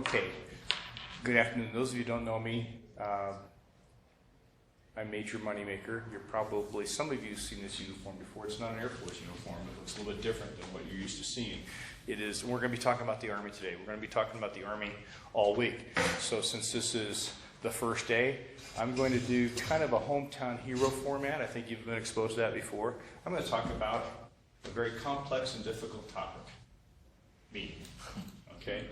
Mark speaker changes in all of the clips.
Speaker 1: Okay, good afternoon. Those of you who don't know me, I'm Major Moneymaker. Some of you have seen this uniform before. It's not an Air Force uniform. It looks a little bit different than what you're used to seeing. It is. We're going to be talking about the Army today. We're going to be talking about the Army all week. So since this is the first day, I'm going to do kind of a hometown hero format. I think you've been exposed to that before. I'm going to talk about a very complex and difficult topic. Me. Okay?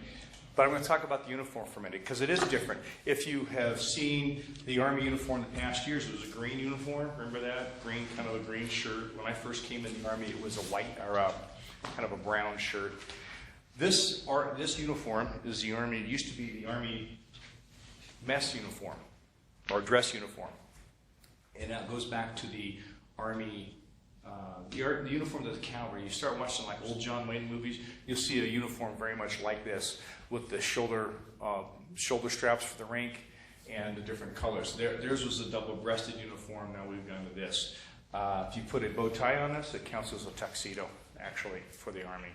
Speaker 1: But I'm going to talk about the uniform for a minute, because it is different. If you have seen the Army uniform in the past years, it was a green uniform. Remember that? Green, kind of a green shirt. When I first came in the Army, it was a white, or kind of a brown shirt. This uniform is the Army, it used to be the Army mess uniform, or dress uniform. And that goes back to the Army, the uniform of the cavalry. You start watching like old John Wayne movies, you'll see a uniform very much like this, with the shoulder straps for the rank and the different colors. Theirs was a double-breasted uniform. Now we've gone to this. If you put a bow tie on this, it counts as a tuxedo, actually, for the Army.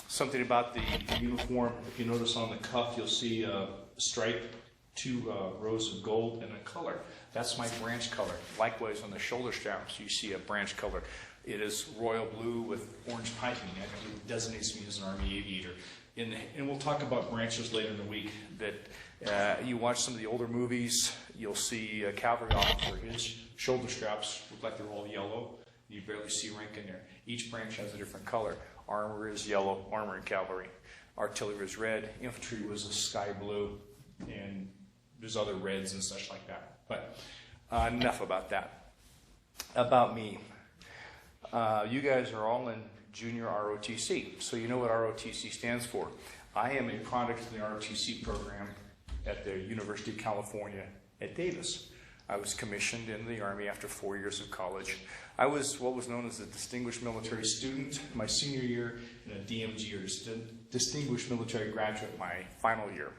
Speaker 1: Something about the uniform, if you notice on the cuff, you'll see a stripe, two rows of gold, and a color. That's my branch color. Likewise, on the shoulder straps, you see a branch color. It is royal blue with orange piping. It designates me as an Army aviator. And we'll talk about branches later in the week. That you watch some of the older movies, you'll see a cavalry officer. His shoulder straps look like they're all yellow. You barely see rank in there. Each branch has a different color. Armor is yellow, armor and cavalry. Artillery is red. Infantry was a sky blue. And there's other reds and such like that. But enough about that. About me. You guys are all in junior ROTC, so you know what ROTC stands for. I am a product of the ROTC program at the University of California at Davis. I was commissioned in the Army after 4 years of college. I was what was known as a distinguished military student my senior year, and a DMG, or distinguished military graduate, my final year.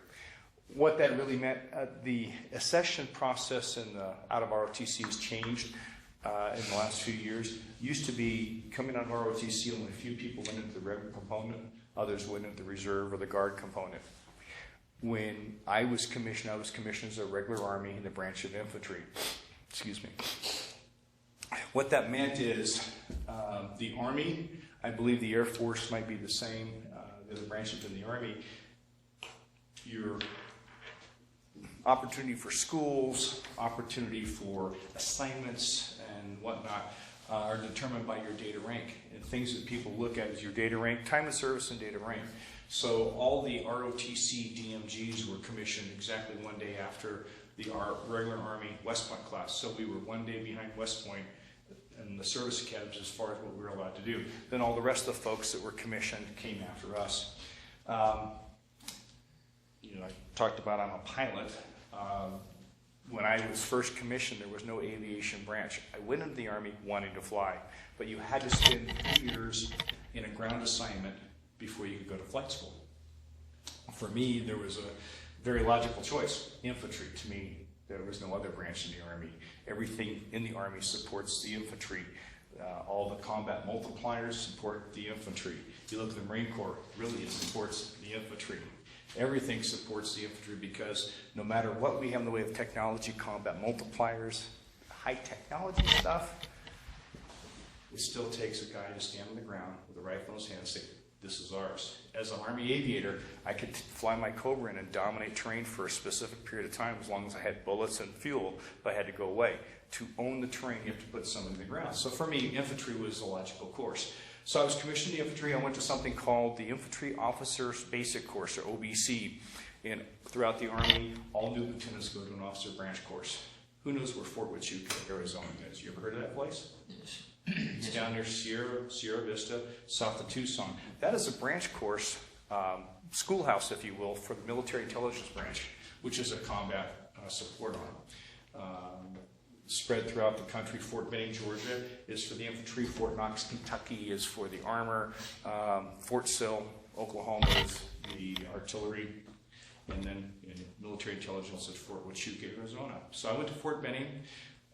Speaker 1: What that really meant, the accession process out of ROTC has changed in the last few years. Used to be coming out of ROTC, only a few people went into the regular component, others went into the reserve or the guard component. When I was commissioned as a regular Army in the branch of infantry. Excuse me. What that meant is the Army, I believe the Air Force might be the same, the other branches in the Army. Your opportunity for schools, opportunity for assignments and whatnot are determined by your data rank. And things that people look at is your data rank, time of service and data rank. So all the ROTC DMGs were commissioned exactly one day after the regular Army West Point class. So we were one day behind West Point in the service academies as far as what we were allowed to do. Then all the rest of the folks that were commissioned came after us. I talked about I'm a pilot. When I was first commissioned, there was no aviation branch. I went into the Army wanting to fly, but you had to spend 3 years in a ground assignment before you could go to flight school. For me, there was a very logical choice. Infantry. To me, there was no other branch in the Army. Everything in the Army supports the infantry. All the combat multipliers support the infantry. You look at the Marine Corps, really it supports the infantry. Everything supports the infantry, because no matter what we have in the way of technology, combat multipliers, high technology stuff, it still takes a guy to stand on the ground with a rifle in his hand and say, this is ours. As an Army aviator, I could fly my Cobra in and dominate terrain for a specific period of time as long as I had bullets and fuel, but I had to go away. To own the terrain, you have to put something in the ground. So for me, infantry was a logical course. So I was commissioned in the infantry. I went to something called the Infantry Officers Basic Course, or OBC. And throughout the Army, all new lieutenants go to an officer branch course. Who knows where Fort Huachuca, Arizona is? You ever heard of that place? It's down near Sierra Vista, south of Tucson. That is a branch course, schoolhouse, if you will, for the military intelligence branch, which is a combat support arm. Spread throughout the country. Fort Benning, Georgia is for the infantry. Fort Knox, Kentucky is for the armor. Fort Sill, Oklahoma is the artillery. And then military intelligence at Fort Huachuca, Arizona. So I went to Fort Benning.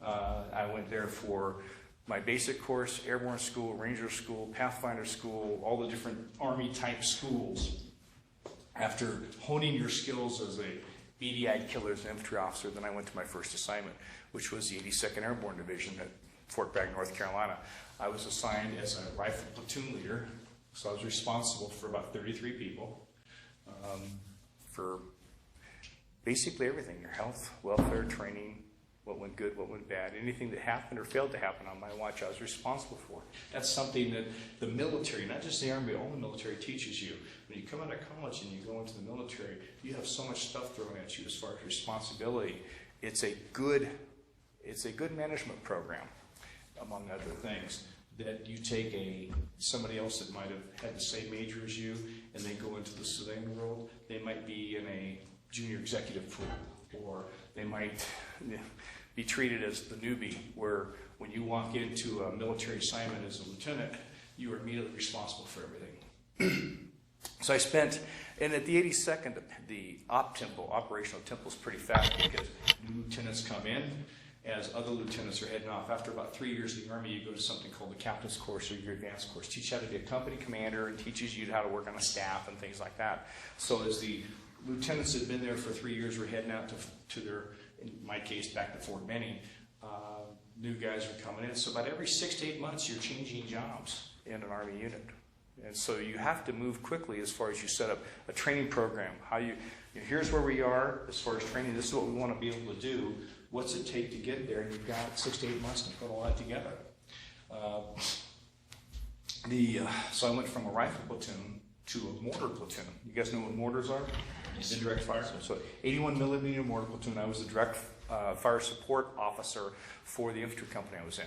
Speaker 1: I went there for my basic course, airborne school, ranger school, pathfinder school, all the different Army type schools. After honing your skills as a beady-eyed killer as an infantry officer, then I went to my first assignment, which was the 82nd Airborne Division at Fort Bragg, North Carolina. I was assigned as a rifle platoon leader, so I was responsible for about 33 people, for basically everything: your health, welfare, training, what went good, what went bad, anything that happened or failed to happen on my watch, I was responsible for. That's something that the military, not just the Army, but all the military teaches you. When you come out of college and you go into the military, you have so much stuff thrown at you as far as responsibility. It's a good management program, among other things, that you take somebody else that might have had the same major as you, and they go into the civilian world. They might be in a junior executive pool, or they might be treated as the newbie, where when you walk into a military assignment as a lieutenant, you are immediately responsible for everything. So I spent, and at the 82nd, the operational tempo is pretty fast, because new lieutenants come in as other lieutenants are heading off. After about 3 years in the Army, you go to something called the captain's course or your advanced course. Teach you how to be a company commander and teaches you how to work on a staff and things like that. So as the lieutenants that had been there for 3 years were heading out to their, in my case, back to Fort Benning, new guys are coming in. So about every 6 to 8 months, you're changing jobs in an Army unit. And so you have to move quickly as far as you set up a training program. Here's where we are as far as training. This is what we want to be able to do. What's it take to get there? And you've got 6 to 8 months to put all that together. So I went from a rifle platoon to a mortar platoon. You guys know what mortars are? Yes. Indirect fire. So 81 millimeter mortar platoon. I was the direct fire support officer for the infantry company I was in.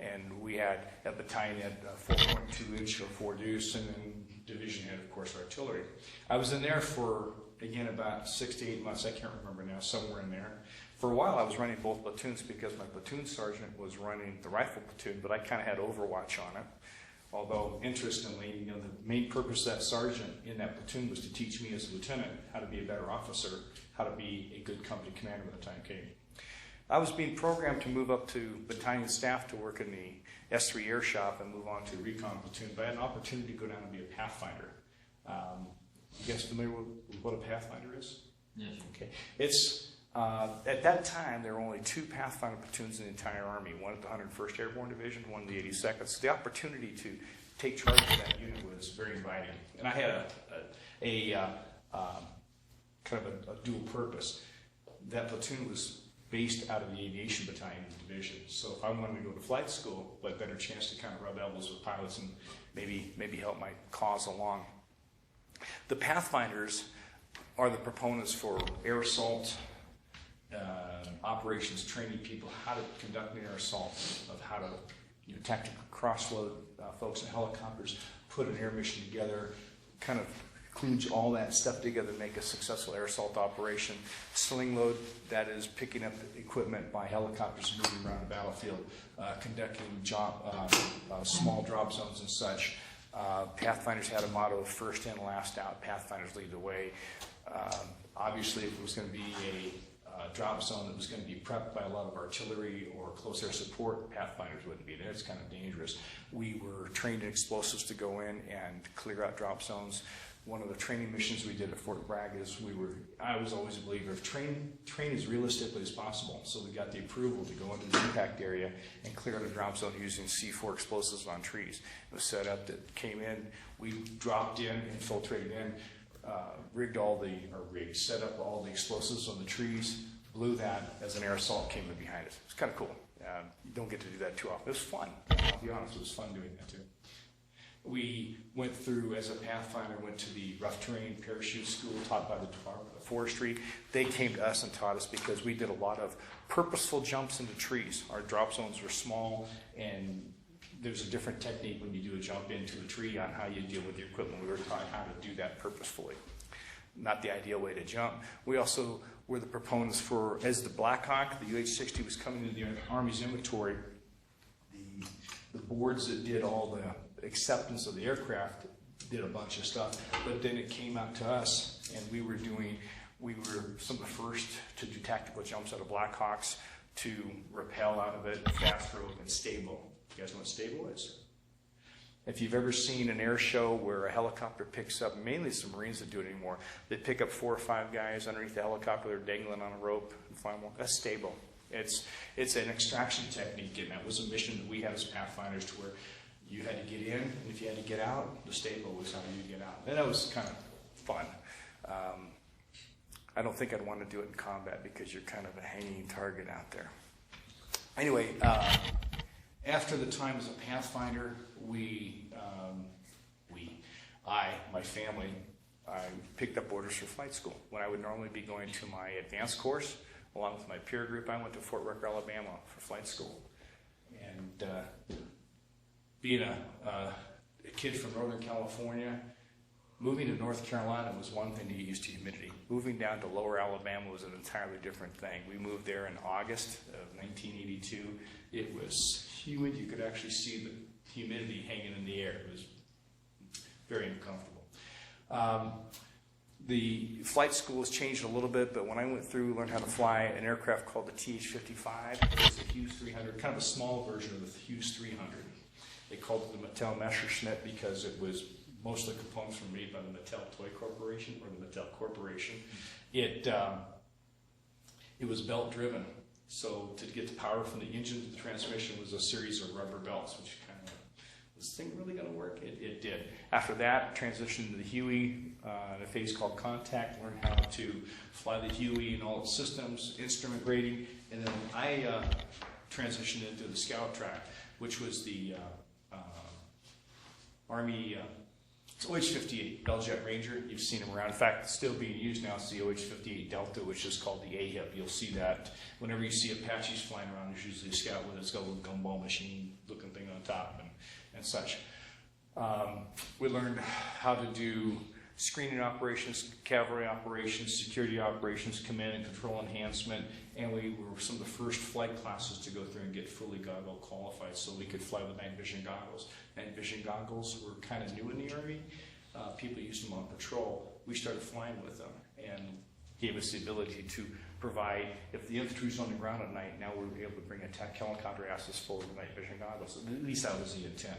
Speaker 1: And we had a battalion at 4.2 inch or 4 deuce, and then division head, of course, artillery. I was in there for, again, about 6 to 8 months. I can't remember now, somewhere in there. For a while, I was running both platoons because my platoon sergeant was running the rifle platoon, but I kind of had overwatch on it. Although, interestingly, the main purpose of that sergeant in that platoon was to teach me as a lieutenant how to be a better officer, how to be a good company commander when the time came. I was being programmed to move up to battalion staff to work in the S3 air shop and move on to recon platoon, but I had an opportunity to go down and be a pathfinder. You guys familiar with what a pathfinder is? Yes. Okay. It's at that time, there were only 2 Pathfinder platoons in the entire Army, one at the 101st Airborne Division, one in the 82nd. So the opportunity to take charge of that unit was very inviting. And I had kind of a dual purpose. That platoon was based out of the aviation battalion division. So if I wanted to go to flight school, but better chance to kind of rub elbows with pilots and maybe help my cause along. The Pathfinders are the proponents for air assault operations, training people how to conduct an air assault, of how to tactical crossload folks in helicopters, put an air mission together, kind of kludge all that stuff together to make a successful air assault operation. Sling load, that is picking up equipment by helicopters moving around the battlefield, conducting small drop zones and such. Pathfinders had a motto of first in, last out. Pathfinders lead the way. Obviously, if it was going to be a drop zone that was going to be prepped by a lot of artillery or close air support, Pathfinders wouldn't be there. It's kind of dangerous. We were trained in explosives to go in and clear out drop zones. One of the training missions we did at Fort Bragg is I was always a believer of train as realistically as possible. So we got the approval to go into the impact area and clear out a drop zone using C4 explosives on trees. It was set up that came in, we dropped in, infiltrated in, set up all the explosives on the trees, blew that as an air assault came in behind us. It's kind of cool. You don't get to do that too often. It was fun. I'll be honest, it was fun doing that too. We went through, as a Pathfinder, went to the rough terrain parachute school taught by the Department of Forestry. They came to us and taught us because we did a lot of purposeful jumps into trees. Our drop zones were small, and there's a different technique when you do a jump into a tree on how you deal with your equipment. We were taught how to do that purposefully. Not the ideal way to jump. We also were the proponents for, as the Black Hawk, the UH-60 was coming into the Army's inventory, the boards that did all the acceptance of the aircraft did a bunch of stuff, but then it came out to us, and we were some of the first to do tactical jumps out of Black Hawks, to rappel out of it, fast rope, and stable. You guys know what stable is? If you've ever seen an air show where a helicopter picks up, mainly some Marines that do it anymore, they pick up 4 or 5 guys underneath the helicopter, they're dangling on a rope and flying them. That's stable. It's an extraction technique, and that was a mission that we had as Pathfinders, to where you had to get in, and if you had to get out, the stable was how you get out. And that was kind of fun. I don't think I'd want to do it in combat because you're kind of a hanging target out there. Anyway, after the time as a Pathfinder, my family, I picked up orders for flight school. When I would normally be going to my advanced course, along with my peer group, I went to Fort Rucker, Alabama for flight school. And being a kid from Northern California, moving to North Carolina was one thing to get used to humidity. Moving down to lower Alabama was an entirely different thing. We moved there in August of 1982. It was humid. You could actually see the humidity hanging in the air. It was very uncomfortable. The flight school has changed a little bit, but when I went through, learned how to fly an aircraft called the TH-55. It's a Hughes 300, kind of a small version of the Hughes 300. They called it the Mattel Messerschmitt because it was most of the components were made by the Mattel Toy Corporation, or the Mattel Corporation. It was belt driven, so to get the power from the engine to the transmission was a series of rubber belts, which kind of, was this thing really going to work? It did. After that, transitioned to the Huey in a phase called contact, learned how to fly the Huey and all its systems, instrument rating, and then I transitioned into the Scout track, which was the Army. It's OH-58 Bell Jet Ranger. You've seen them around. In fact, it's still being used now. It's the OH-58 Delta, which is called the A-HIP. You'll see that whenever you see Apaches flying around, there's usually a Scout with its little gumball machine looking thing on top and such. We learned how to do screening operations, cavalry operations, security operations, command and control enhancement, and we were some of the first flight classes to go through and get fully goggle qualified so we could fly with night vision goggles. Night vision goggles were kind of new in the Army. People used them on patrol. We started flying with them and gave us the ability to provide, if the infantry was on the ground at night, now we were able to bring a attack helicopter asses full of night vision goggles. At least that was the intent.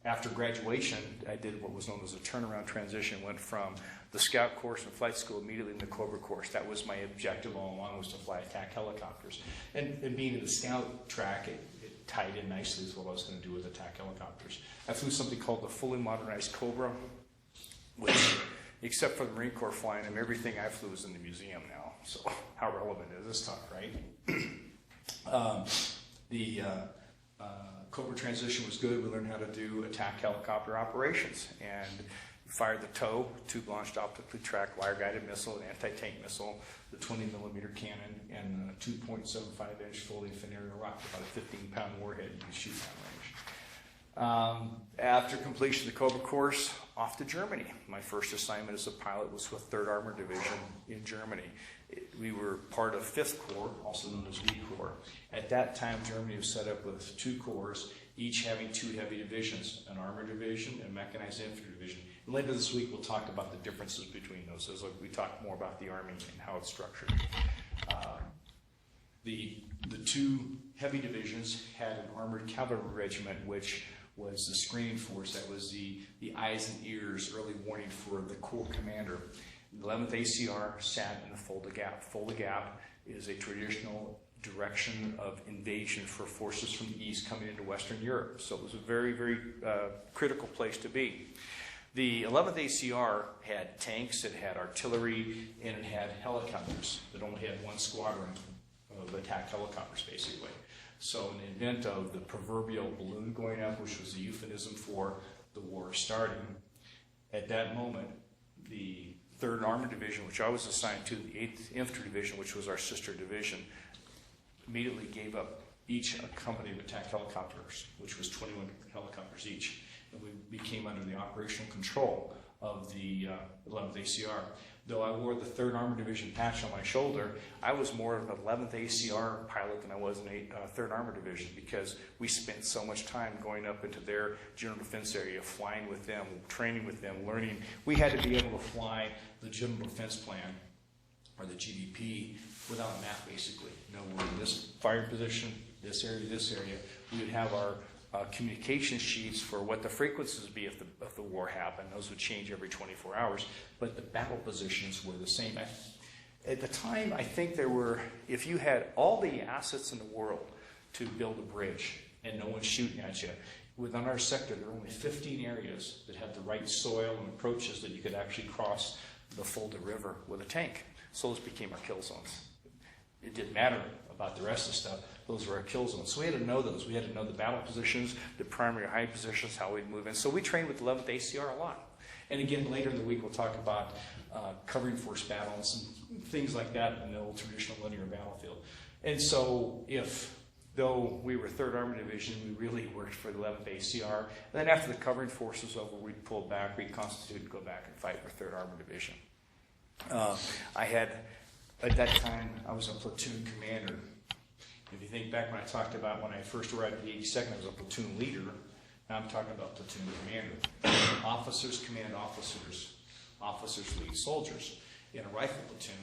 Speaker 1: After graduation, I did what was known as a turnaround transition, went from the Scout course and flight school immediately in the Cobra course. That was my objective all along, was to fly attack helicopters. And being in the Scout track, it tied in nicely with what I was going to do with attack helicopters. I flew something called the fully modernized Cobra, which, except for the Marine Corps flying them, everything I flew is in the museum now. So how relevant is this talk, right? Cobra transition was good. We learned how to do attack helicopter operations and fired the TOW, tube-launched optically tracked wire-guided missile, an anti-tank missile, the 20-millimeter cannon, and a 2.75-inch fully fin aerial rocket, about a 15-pound warhead you can shoot down range. After completion of the Cobra course, off to Germany. My first assignment as a pilot was with 3rd Armored Division in Germany. We were part of 5th Corps, also known as V Corps. At that time, Germany was set up with 2 corps, each having 2 heavy divisions, an armored division and a mechanized infantry division. And later this week, we'll talk about the differences between those as we talk more about the Army and how it's structured. The 2 heavy divisions had an armored cavalry regiment, which was the screening force. That was the eyes and ears, early warning for the Corps commander. The 11th ACR sat in the Fulda Gap. Fulda Gap is a traditional direction of invasion for forces from the east coming into Western Europe. So it was a very, very critical place to be. The 11th ACR had tanks, it had artillery, and it had helicopters. It only had 1 squadron of attack helicopters, basically. So in the event of the proverbial balloon going up, which was a euphemism for the war starting, at that moment, the 3rd Armored Division, which I was assigned to, the 8th Infantry Division, which was our sister division, immediately gave up each a company of attack helicopters, which was 21 helicopters each. And we became under the operational control of the 11th ACR. Though I wore the 3rd Armored Division patch on my shoulder, I was more of an 11th ACR pilot than I was in 3rd Armored Division, because we spent so much time going up into their general defense area, flying with them, training with them, learning. We had to be able to fly the General Defense Plan, or the GDP, without a map, basically. You know, we're in this firing position, this area. We would have our communication sheets for what the frequencies would be if the war happened. Those would change every 24 hours, but the battle positions were the same. At the time, I think there were, if you had all the assets in the world to build a bridge and no one's shooting at you, within our sector, there were only 15 areas that had the right soil and approaches that you could actually cross the Fulda River with a tank. So those became our kill zones. It didn't matter about the rest of the stuff. Those were our kill zones. So we had to know those. We had to know the battle positions, the primary high positions, how we'd move in. So we trained with 11th ACR a lot. And again, later in the week, we'll talk about covering force battles and things like that in the old traditional linear battlefield. And so though we were 3rd Army Division, we really worked for the 11th ACR. And then after the covering force was over, we'd pull back, reconstitute, and go back and fight for 3rd Army Division. At that time, I was a platoon commander. If you think back when I talked about when I first arrived at the 82nd, I was a platoon leader. Now I'm talking about platoon commander. Officers command officers. Officers lead soldiers. In a rifle platoon,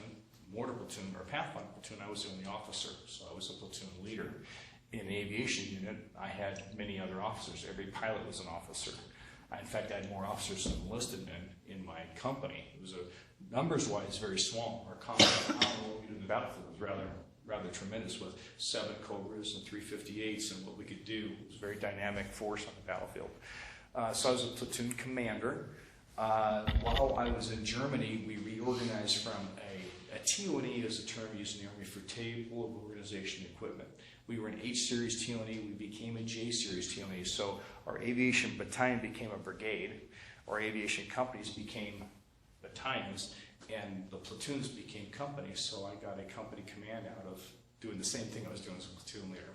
Speaker 1: mortar platoon, or pathfinder platoon, I was the only officer, so I was a platoon leader. In an aviation unit, I had many other officers. Every pilot was an officer. In fact, I had more officers than enlisted men in my company. It was numbers-wise very small. Our combat in the battlefield was rather tremendous, with 7 Cobras and 358s, and what we could do. It was a very dynamic force on the battlefield. So I was a platoon commander. While I was in Germany, we reorganized from a T1E is a term used in the Army for Table of Organization Equipment. We were an H-Series T1E, we became a J-Series T1E. So our aviation battalion became a brigade, our aviation companies became battalions, and the platoons became companies. So I got a company command out of doing the same thing I was doing as a platoon leader.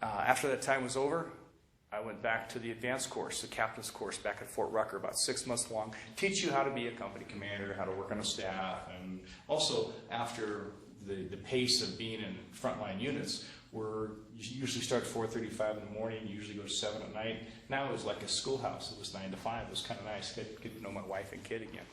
Speaker 1: After that time was over, I went back to the advanced course, the captain's course back at Fort Rucker, about 6 months long, teach you how to be a company commander, how to work on a staff, and also after the pace of being in frontline units, you usually start at 4:35 in the morning, you usually go to 7 at night. Now it was like a schoolhouse. It was 9 to 5. It was kind of nice. Get to know my wife and kid again.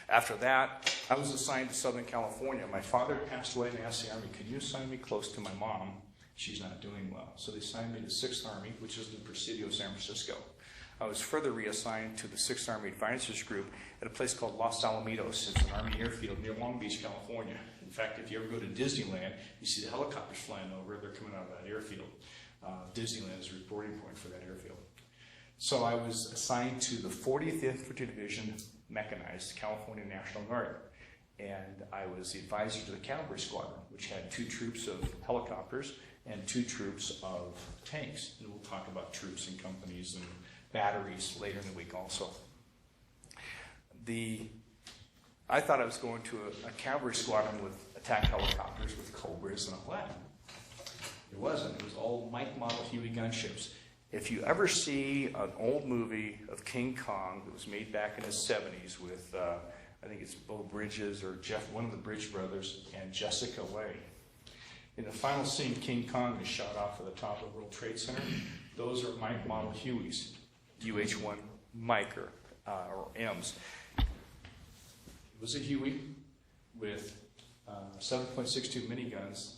Speaker 1: After that, I was assigned to Southern California. My father passed away and I asked the Army, could you assign me close to my mom? She's not doing well. So they assigned me to 6th Army, which is in Presidio, San Francisco. I was further reassigned to the 6th Army Advisors Group at a place called Los Alamitos. It's an Army airfield near Long Beach, California. In fact, if you ever go to Disneyland, you see the helicopters flying over. They're coming out of that airfield. Disneyland is a reporting point for that airfield. So I was assigned to the 40th Infantry Division Mechanized California National Guard. And I was the advisor to the Cavalry Squadron, which had 2 troops of helicopters and 2 troops of tanks. And we'll talk about troops and companies and batteries later in the week also. I thought I was going to a cavalry squadron with attack helicopters with Cobras and all that. It wasn't. It was all Mike model Huey gunships. If you ever see an old movie of King Kong that was made back in the 70s with, I think it's Beau Bridges or one of the Bridge brothers, and Jessica Lange. In the final scene, King Kong is shot off at the top of the World Trade Center. Those are Mike model Hueys, UH-1 Mike or M's. It was a Huey with 7.62 miniguns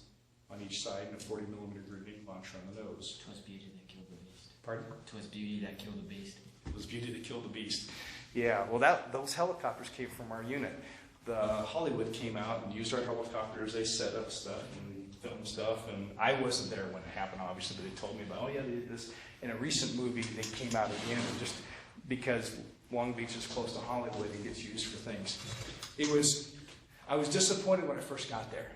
Speaker 1: on each side and a 40mm grenade launcher on the nose.
Speaker 2: 'Twas beauty that killed the beast.
Speaker 1: Pardon?
Speaker 2: 'Twas beauty that killed the beast.
Speaker 1: It was beauty that killed the beast. Yeah, well, those helicopters came from our unit. The Hollywood came out and used our helicopters. They set up stuff and filmed stuff, and I wasn't there when it happened, obviously, but they told me about, oh yeah, they did this. In a recent movie, they came out again, just because Long Beach is close to Hollywood and gets used for things. I was disappointed when I first got there,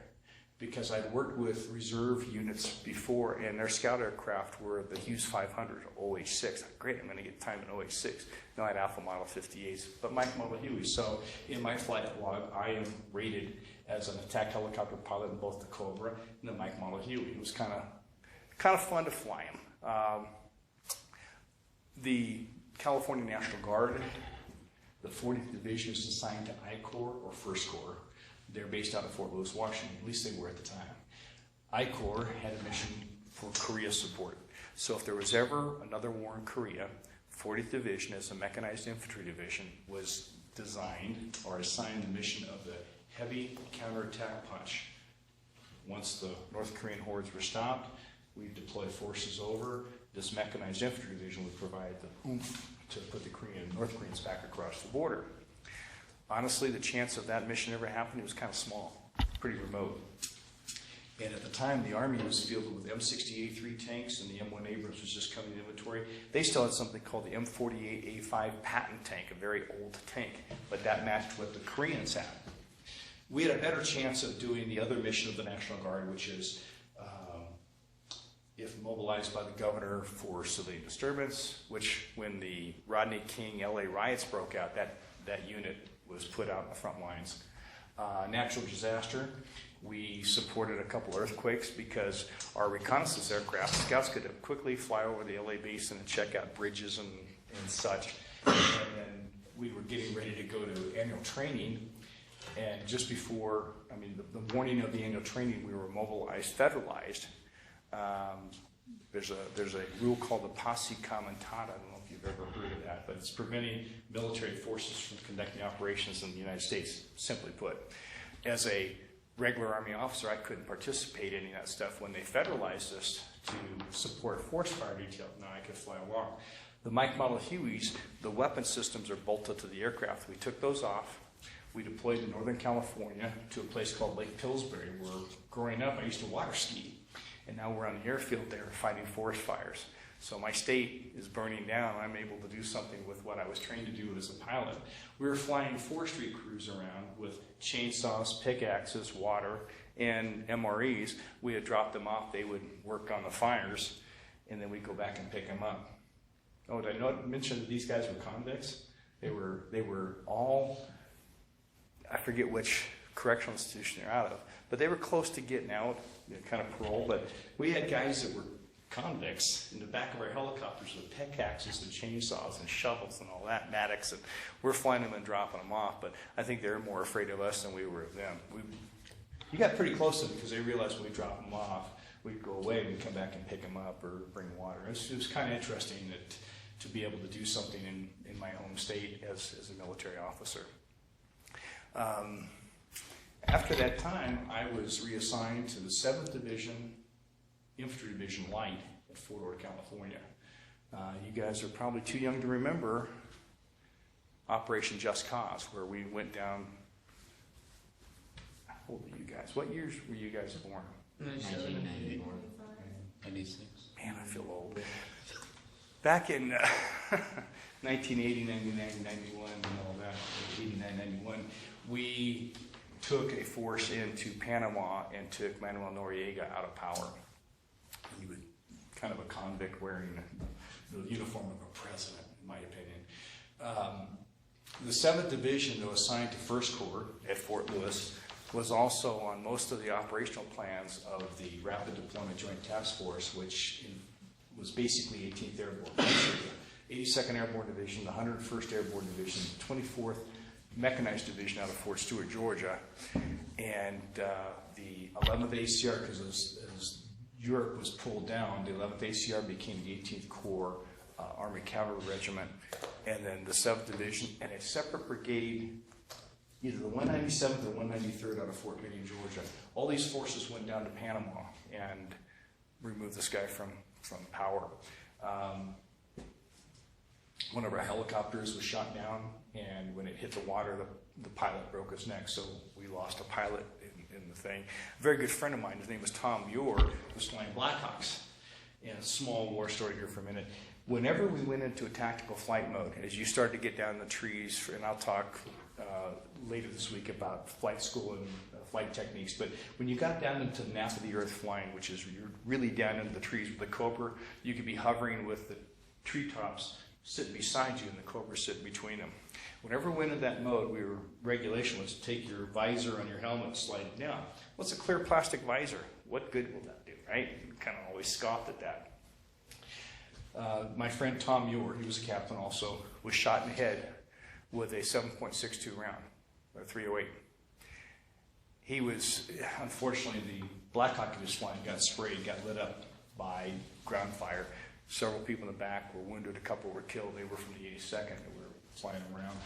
Speaker 1: because I'd worked with reserve units before, and their scout aircraft were the Hughes 500, OH-6. Great, I'm going to get time in OH-6. No, I had Alpha Model 58s, but Mike Model Huey. So in my flight log, I am rated as an attack helicopter pilot in both the Cobra and the Mike Model Huey. It was kind of fun to fly him. The California National Guard, the 40th Division is assigned to I Corps or First Corps. They're based out of Fort Lewis, Washington. At least they were at the time. I Corps had a mission for Korea support. So if there was ever another war in Korea, 40th Division as a mechanized infantry division was designed or assigned the mission of the heavy counterattack punch. Once the North Korean hordes were stopped, we deploy forces over. This mechanized infantry division would provide the oomph to put the Korean and North Koreans back across the border. Honestly, the chance of that mission ever happening was kind of small, pretty remote. And at the time, the Army was fielded with M60A3 tanks, and the M1 Abrams was just coming to inventory. They still had something called the M48A5 Patton tank, a very old tank, but that matched what the Koreans had. We had a better chance of doing the other mission of the National Guard, which is if mobilized by the governor for civilian disturbance, which when the Rodney King LA riots broke out, that unit was put out in the front lines. Natural disaster, we supported a couple earthquakes because our reconnaissance aircraft, scouts could quickly fly over the LA basin and check out bridges and such. And then we were getting ready to go to annual training, and just before, the morning of the annual training, we were mobilized, federalized. There's a rule called the posse commentata. I don't know if you've ever heard of that, but it's preventing military forces from conducting operations in the United States, simply put. As a regular Army officer, I couldn't participate in any of that stuff. When they federalized us to support force fire detail, now I could fly along. The Mike model Hueys, the weapon systems are bolted to the aircraft. We took those off. We deployed to Northern California to a place called Lake Pillsbury, where growing up I used to water ski. And now we're on the airfield there fighting forest fires. So my state is burning down. I'm able to do something with what I was trained to do as a pilot. We were flying forestry crews around with chainsaws, pickaxes, water, and MREs. We had dropped them off. They would work on the fires, and then we'd go back and pick them up. Oh, did I mention that these guys were convicts? They were all, I forget which correctional institution they're out of, but they were close to getting out, kind of parole. But we had guys that were convicts in the back of our helicopters with pickaxes and chainsaws and shovels and all that, mattocks, and we're flying them and dropping them off. But I think they're more afraid of us than we were of them. We got pretty close to them because they realized when we dropped them off, we'd go away and we'd come back and pick them up or bring water. It was kind of interesting to be able to do something in my home state as a military officer. After that time, I was reassigned to the 7th Division, Infantry Division Light at Fort Ord, California. You guys are probably too young to remember Operation Just Cause, where we went down. How old are you guys? What years were you guys born?
Speaker 2: 1994.
Speaker 3: 96.
Speaker 1: Man, I feel old. Back in 1980, 99, 91, and all that, 89, 91, we took a force into Panama and took Manuel Noriega out of power. He was kind of a convict wearing the uniform of a president, in my opinion. The 7th Division, though assigned to 1st Corps at Fort Lewis, was also on most of the operational plans of the Rapid Deployment Joint Task Force, which was basically 18th Airborne. 82nd Airborne Division, the 101st Airborne Division, 24th Mechanized Division out of Fort Stewart, Georgia, and the 11th ACR, because as Europe was pulled down, the 11th ACR became the 18th Corps Army Cavalry Regiment, and then the 7th Division, and a separate brigade, either the 197th or 193rd out of Fort Benning, Georgia. All these forces went down to Panama and removed this guy from power. One of our helicopters was shot down, and when it hit the water, the pilot broke his neck, so we lost a pilot in the thing. A very good friend of mine, his name was Tom Muir, was flying Blackhawks. And a small war story here for a minute. Whenever we went into a tactical flight mode, as you start to get down in the trees, and I'll talk later this week about flight school and flight techniques, but when you got down into the nap of the earth flying, which is you're really down into the trees with the Cobra, you could be hovering with the treetops sitting beside you and the Cobra sitting between them. Whenever we went into that mode, regulation was to take your visor on your helmet and slide it down. What's a clear plastic visor? What good will that do, right? You kind of always scoffed at that. My friend Tom Muir, he was a captain also, was shot in the head with a 7.62 round, or 308. He was, unfortunately, the Black Hawk he was flying got sprayed, got lit up by ground fire. Several people in the back were wounded, a couple were killed. They were from the 82nd that were flying around.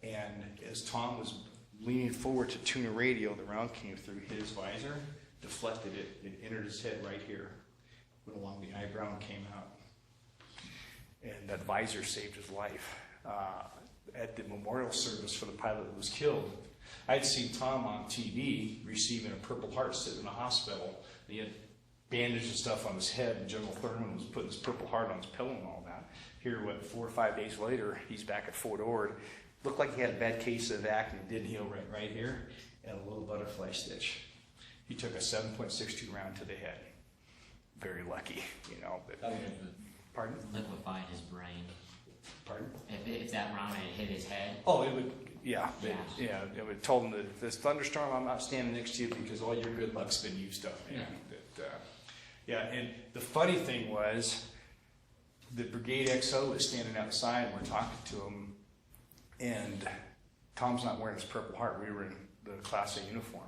Speaker 1: And as Tom was leaning forward to tune a radio, the round came through his visor, deflected it, it entered his head right here. went along the eyebrow and came out. And that visor saved his life. At the memorial service for the pilot that was killed, I'd seen Tom on TV receiving a Purple Heart sitting in a hospital. He had bandage and stuff on his head, and General Thurman was putting his Purple Heart on his pillow and all that. Here, 4 or 5 days later, he's back at Fort Ord. Looked like he had a bad case of acne. Didn't heal right here, and a little butterfly stitch. He took a 7.62 round to the head. Very lucky, you know. But, pardon?
Speaker 2: Liquefied his brain.
Speaker 1: Pardon?
Speaker 2: If that round had hit his head.
Speaker 1: Oh, it would, yeah. It would told him that this thunderstorm, I'm not standing next to you because all your good luck's been used up. And the funny thing was, the Brigade XO was standing outside and we're talking to him, and Tom's not wearing his Purple Heart. We were in the Class A uniform.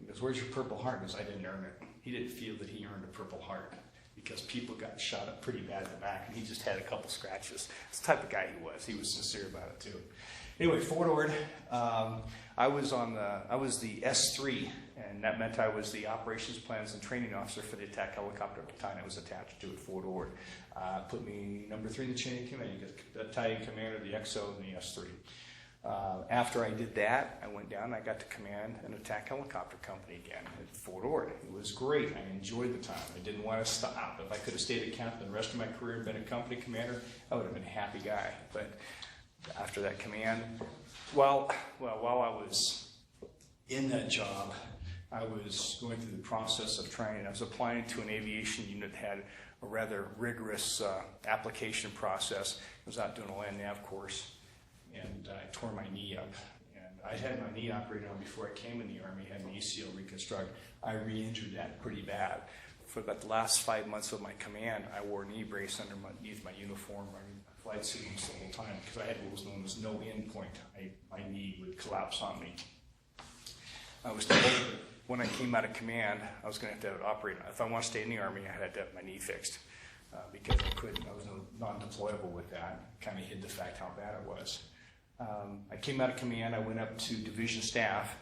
Speaker 1: He goes, "Where's your Purple Heart?" He goes, "I didn't earn it." He didn't feel that he earned a Purple Heart because people got shot up pretty bad in the back, and he just had a couple scratches. That's the type of guy he was. He was sincere about it too. Anyway, Fort Ord, I was the S3, and that meant I was the Operations Plans and Training Officer for the attack helicopter battalion I was attached to at Fort Ord. Put me number 3 in the chain of command. You get battalion commander, the XO, and the S3. After I did that, I went down and I got to command an attack helicopter company again at Fort Ord. It was great. I enjoyed the time. I didn't want to stop. If I could have stayed at camp the rest of my career and been a company commander, I would have been a happy guy. But after that command, while I was in that job, I was going through the process of training. I was applying to an aviation unit that had a rather rigorous application process. I was out doing a land nav course, and I tore my knee up. And I'd had my knee operated on before I came in the Army, had an ACL reconstruct. I re-injured that pretty bad. For about the last 5 months of my command, I wore a knee brace underneath my uniform. I flight suits the whole time because I had what was known as no end point. My knee would collapse on me. I was told that when I came out of command, I was going to have it operated. If I want to stay in the Army, I had to have my knee fixed because I couldn't. I was non-deployable with that. Kind of hid the fact how bad it was. I came out of command. I went up to division staff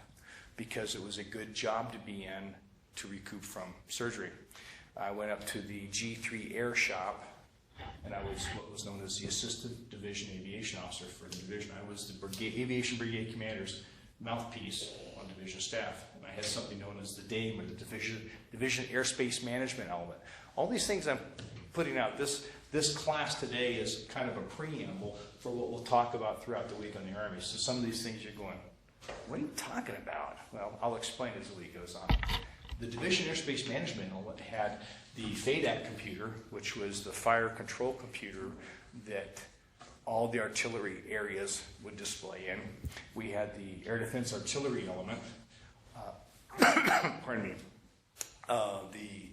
Speaker 1: because it was a good job to be in to recoup from surgery. I went up to the G3 Air Shop, and I was what was known as the Assistant Division Aviation Officer for the division. I was the Aviation Brigade Commander's mouthpiece on division staff, and I had something known as the DAME, or the Division Airspace Management element. All these things I'm putting out. This class today is kind of a preamble for what we'll talk about throughout the week on the Army. So some of these things you're going, what are you talking about? Well, I'll explain as the week goes on. The Division Airspace Management element had the FADAC computer, which was the fire control computer that all the artillery areas would display in. We had the Air Defense Artillery element, pardon me, the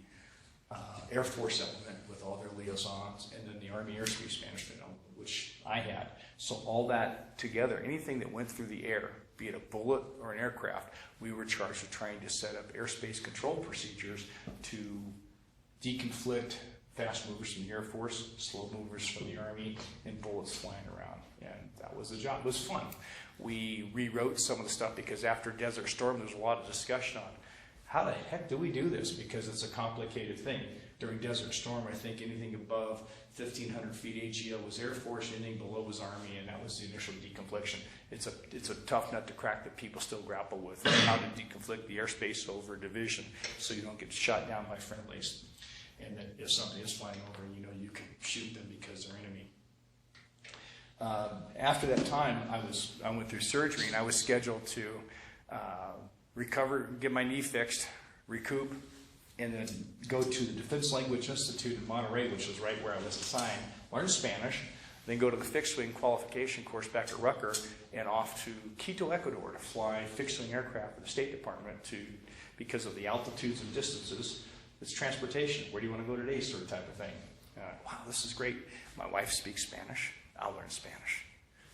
Speaker 1: Air Force element with all their liaisons, and then the Army Airspace Management element, which I had. So all that together, anything that went through the air, be it a bullet or an aircraft, we were charged with trying to set up airspace control procedures to deconflict fast movers from the Air Force, slow movers from the Army, and bullets flying around. And that was the job. It was fun. We rewrote some of the stuff because after Desert Storm, there was a lot of discussion on how the heck do we do this, because it's a complicated thing. During Desert Storm, I think anything above 1,500 feet AGL was Air Force, anything below was Army, and that was the initial deconfliction. It's a tough nut to crack that people still grapple with, how to deconflict the airspace over a division so you don't get shot down by friendlies. And then if somebody is flying over, you know you can shoot them because they're enemy. After that time, I went through surgery, and I was scheduled to recover, get my knee fixed, recoup, and then go to the Defense Language Institute in Monterey, which was right where I was assigned, learn Spanish, then go to the fixed wing qualification course back at Rucker, and off to Quito, Ecuador, to fly fixed wing aircraft for the State Department because of the altitudes and distances. It's transportation. Where do you want to go today, sort of type of thing. Wow, this is great. My wife speaks Spanish. I'll learn Spanish.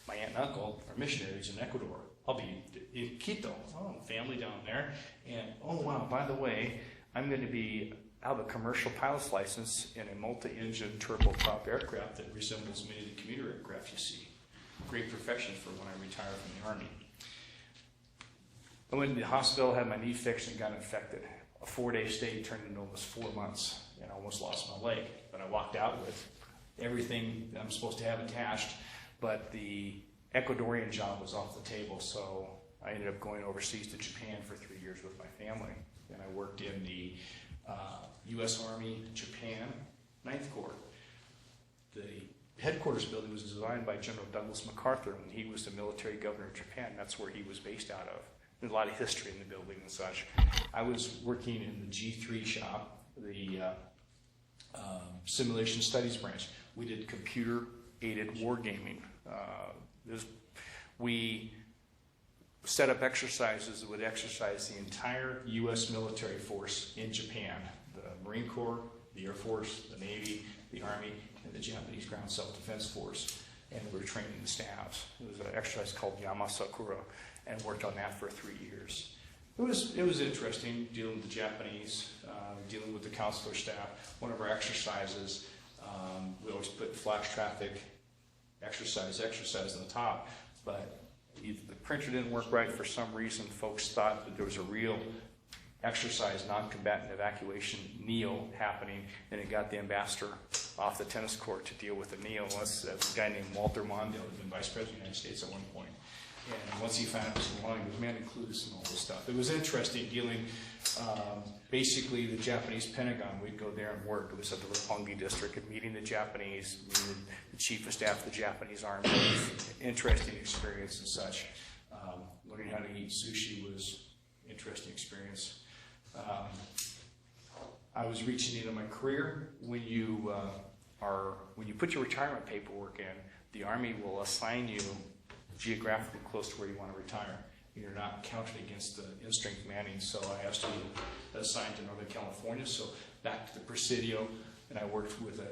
Speaker 1: My aunt and uncle are missionaries in Ecuador. I'll be in Quito. Oh, family down there. And, oh, wow, by the way, I'm going to have a commercial pilot's license in a multi-engine turboprop aircraft that resembles many of the commuter aircraft you see. Great profession for when I retire from the Army. I went to the hospital, had my knee fixed, and got infected. a 4-day stay turned into almost 4 months, and I almost lost my leg. But I walked out with everything that I'm supposed to have attached, but the Ecuadorian job was off the table, so I ended up going overseas to Japan for 3 years with my family. And I worked in the U.S. Army Japan 9th Corps. The headquarters building was designed by General Douglas MacArthur when he was the military governor of Japan. That's where he was based out of. There's a lot of history in the building and such. I was working in the G3 shop, the simulation studies branch. We did computer-aided wargaming. We set up exercises that would exercise the entire U.S. military force in Japan, the Marine Corps, the Air Force, the Navy, the Army, and the Japanese Ground Self-Defense Force. And we were training the staffs. It was an exercise called Yamasakura, and worked on that for 3 years. It was interesting dealing with the Japanese, dealing with the counselor staff. One of our exercises, we always put flash traffic exercise on the top, but either the printer didn't work right for some reason. Folks thought that there was a real exercise, non-combatant evacuation, kneel happening, and it got the ambassador off the tennis court to deal with the kneel. That's a guy named Walter Mondale, who had been Vice President of the United States at one point. And once he found out it was going on, he was, man, include us in all this stuff. It was interesting dealing, basically the Japanese Pentagon, we'd go there and work. It was at the Roppongi district, and meeting the Japanese, meeting the chief of staff of the Japanese Army. Interesting experience and such. Learning how to eat sushi was an interesting experience. I was reaching the end of my career. When you put your retirement paperwork in, the Army will assign you geographically close to where you want to retire. You're not counted against the in-strength manning, so I asked to be assigned to Northern California, so back to the Presidio, and I worked with a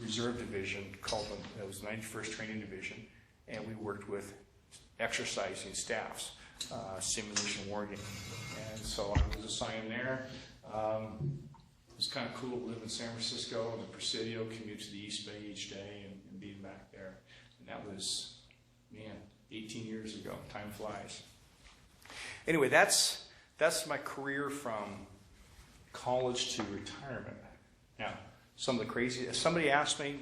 Speaker 1: reserve division called it was the 91st Training Division, and we worked with exercising staffs, simulation wargaming, and so I was assigned there. It was kind of cool to live in San Francisco and the Presidio, commute to the East Bay each day and being back there, and that was, man, 18 years ago. Time flies. Anyway, that's my career from college to retirement. Now, some of the crazy, somebody asked me,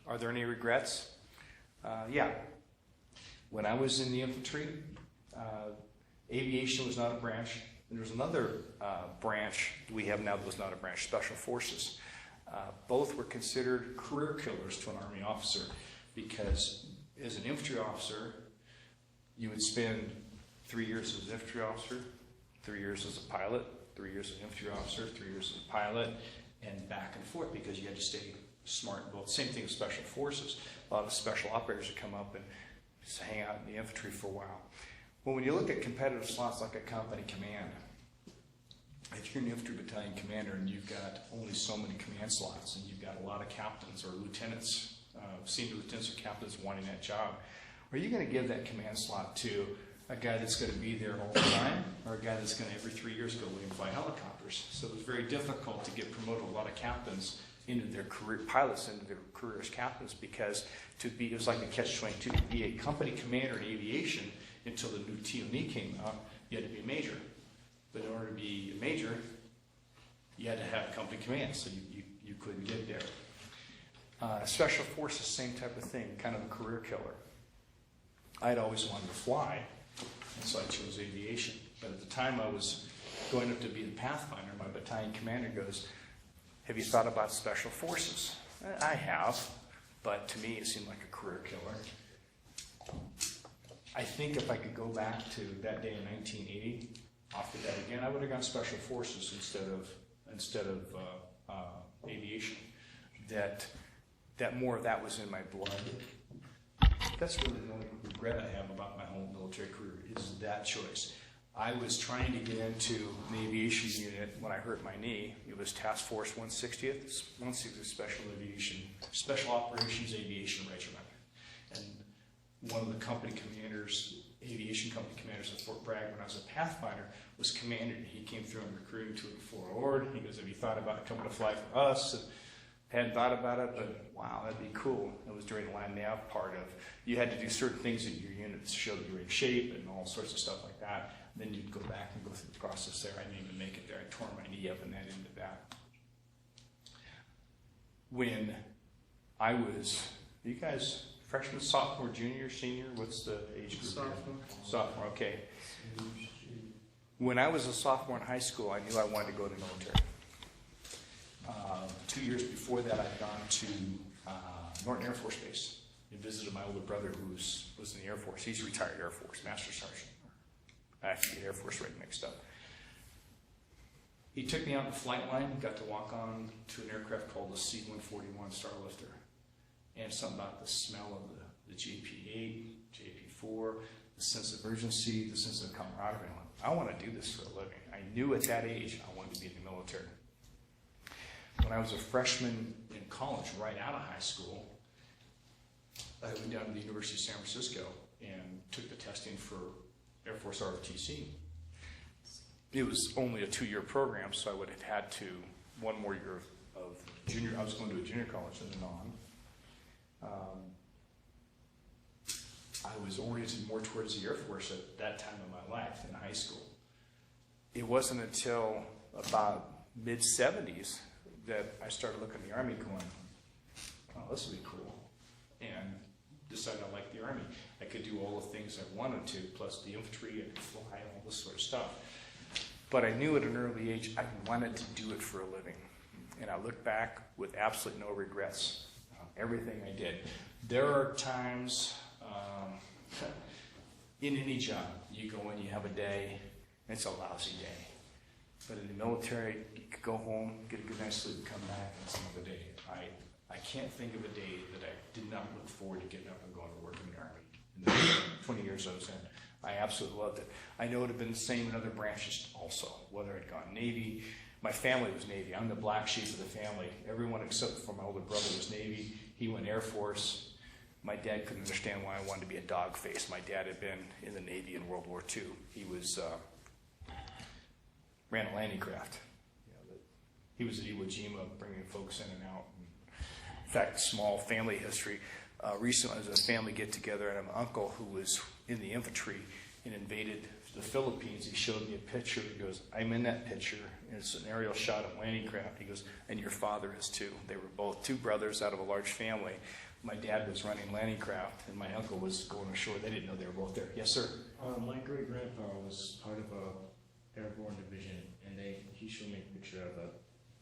Speaker 1: are there any regrets? Yeah. When I was in the infantry, aviation was not a branch. And there's another branch we have now that was not a branch, Special Forces. Both were considered career killers to an Army officer, because as an infantry officer, you would spend 3 years as an infantry officer, 3 years as a pilot, 3 years as an infantry officer, 3 years as a pilot, and back and forth, because you had to stay smart in both. Same thing with Special Forces. A lot of special operators would come up and just hang out in the infantry for a while. Well, when you look at competitive slots like a company command, if you're an infantry battalion commander and you've got only so many command slots, and you've got a lot of captains or lieutenants, senior lieutenants or captains wanting that job, are you going to give that command slot to a guy that's going to be there all the time, or a guy that's going to every 3 years go away and fly helicopters? So it was very difficult to get promoted a lot of captains into their career, pilots into their career as captains, because it was like a catch-22. To be a company commander in aviation until the new TONE came out, you had to be a major. But in order to be a major, you had to have company command, so you couldn't get there. Special Forces, same type of thing, kind of a career killer. I'd always wanted to fly, and so I chose aviation. But at the time I was going up to be the Pathfinder, my battalion commander goes, "Have you thought about Special Forces?" I have, but to me it seemed like a career killer. I think if I could go back to that day in 1980, offer that again, I would have gone Special Forces instead of aviation. That more of that was in my blood. That's really the only regret I have about my whole military career, is that choice. I was trying to get into an aviation unit when I hurt my knee. It was Task Force 160th, 160th Special Operations Aviation Regiment. And one of the company commanders, aviation company commanders at Fort Bragg, when I was a Pathfinder, was commander. He came through and recruited to it for Ord. He goes, "Have you thought about coming to fly for us?" And hadn't thought about it, but wow, that'd be cool. It was during the land nav part of, you had to do certain things in your unit to show that you were in shape and all sorts of stuff like that. Then you'd go back and go through the process there. I didn't even make it there. I tore my knee up and that into that. When I was, you guys, freshman, sophomore, junior, senior? What's the age group?
Speaker 3: Sophomore.
Speaker 1: Sophomore, okay. When I was a sophomore in high school, I knew I wanted to go to the military. 2 years before that, I'd gone to Norton Air Force Base and visited my older brother who was in the Air Force. He's a retired Air Force, Master Sergeant. I actually get Air Force right mixed up. He took me out in the flight line, got to walk on to an aircraft called the C-141 Starlifter. And something about the smell of the JP-8, JP-4, the sense of urgency, the sense of camaraderie. I want to do this for a living. I knew at that age I wanted to be in the military. When I was a freshman in college, right out of high school, I went down to the University of San Francisco and took the testing for Air Force ROTC. It was only a 2-year program, so I would have had to, 1 more year of junior, I was going to a junior college and then on. I was oriented more towards the Air Force at that time of my life in high school. It wasn't until about mid-70s that I started looking at the Army going, oh, this would be cool. And decided I liked the Army. I could do all the things I wanted to, plus the infantry, I could fly, all this sort of stuff. But I knew at an early age I wanted to do it for a living. And I look back with absolutely no regrets. Everything I did. There are times in any job, you go in, you have a day, and it's a lousy day. But in the military, you could go home, get a good night's sleep, come back, and it's another day. I can't think of a day that I did not look forward to getting up and going to work in the Army. In the 20 years I was in, I absolutely loved it. I know it would have been the same in other branches also, whether I'd gone Navy. My family was Navy. I'm the black sheep of the family. Everyone except for my older brother was Navy. He went Air Force. My dad couldn't understand why I wanted to be a dog face. My dad had been in the Navy in World War II. He was ran a landing craft. He was at Iwo Jima, bringing folks in and out. In fact, small family history. Recently, there was a family get-together, and an uncle who was in the infantry and invaded the Philippines. He showed me a picture. He goes, I'm in that picture. And it's an aerial shot of landing craft. He goes, and your father is too. They were both 2 brothers out of a large family. My dad was running landing craft, and my uncle was going ashore. They didn't know they were both there. Yes, sir?
Speaker 3: My great-grandpa was part of a airborne division, and he showed me a picture of it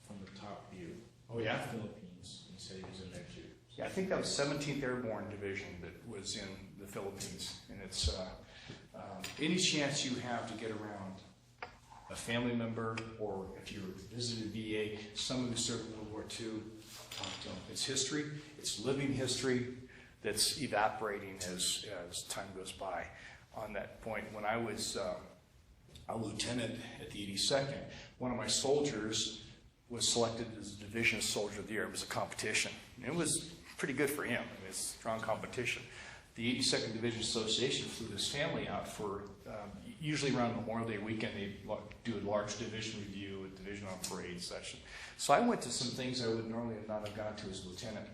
Speaker 3: from the top view.
Speaker 1: Oh, yeah?
Speaker 3: Of the Philippines, and said he was in there too.
Speaker 1: Yeah, I think that was 17th Airborne Division that was in the Philippines. And it's any chance you have to get around a family member, or if you're visited VA, someone who served in World War II, talk to them. It's history, it's living history that's evaporating as time goes by. On that point, when I was a lieutenant at the 82nd, one of my soldiers was selected as a Division Soldier of the Year. It was a competition. And it was pretty good for him. I mean, it's strong competition. The 82nd Division Association flew his family out for, usually around Memorial Day weekend, they do a large division review, a division on parade session. So I went to some things I would normally not have gone to as lieutenant.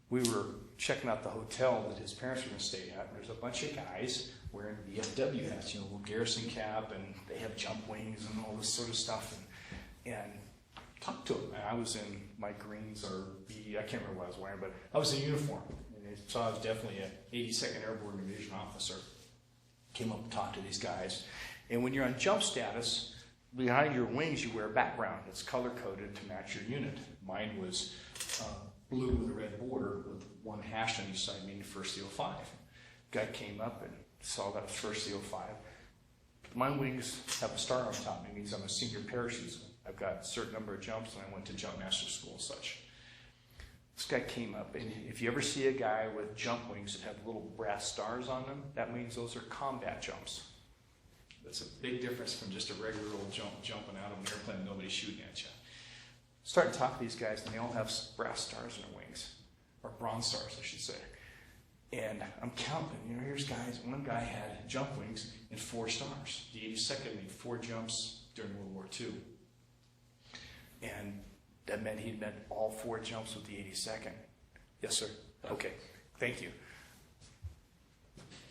Speaker 1: We were checking out the hotel that his parents were going to stay at, and there's a bunch of guys wearing VFW hats, little garrison cap, and they have jump wings and all this sort of stuff. And talked to him. I was in my greens or I can't remember what I was wearing, but I was in uniform. And so I was definitely an 82nd Airborne Division officer. Came up and talked to these guys. And when you're on jump status, behind your wings you wear a background. It's color-coded to match your unit. Mine was blue with a red border with 1 hash on each side, meaning first CO5. Guy came up and saw that was first CO5. My wings have a star on top. It means I'm a senior parachutist. I've got a certain number of jumps, and I went to jump master school and such. This guy came up, and if you ever see a guy with jump wings that have little brass stars on them, that means those are combat jumps. That's a big difference from just a regular old jumping out of an airplane and nobody shooting at you. Starting to talk to these guys, and they all have brass stars in their wings, or bronze stars, I should say. And I'm counting, here's guys. One guy had jump wings and 4 stars. The 82nd made 4 jumps during World War II. And that meant he'd met all 4 jumps with the 82nd. Yes, sir? Okay, thank you.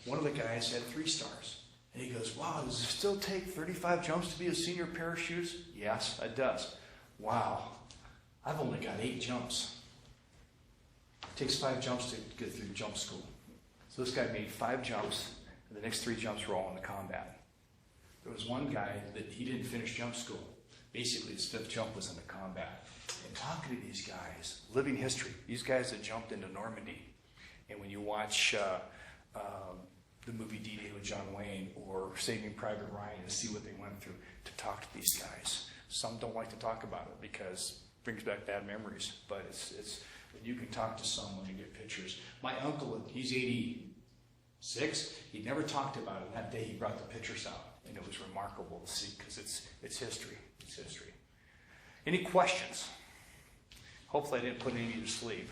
Speaker 1: One of the guys had 3 stars. And he goes, wow, does it still take 35 jumps to be a senior parachutist? Yes, it does. Wow, I've only got 8 jumps. It takes 5 jumps to get through jump school. So this guy made 5 jumps, and the next 3 jumps were all in the combat. There was one guy that he didn't finish jump school. Basically, his 5th jump was in the combat. And talking to these guys, living history, these guys that jumped into Normandy. And when you watch the movie D-Day with John Wayne or Saving Private Ryan and see what they went through, to talk to these guys. Some don't like to talk about it because it brings back bad memories. But it's you can talk to someone and get pictures. My uncle, he's 86. He never talked about it. That day he brought the pictures out. And it was remarkable to see because it's history. It's history. Any questions? Hopefully I didn't put any of you to sleep.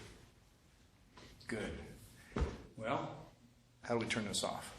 Speaker 1: Good. Well, how do we turn this off?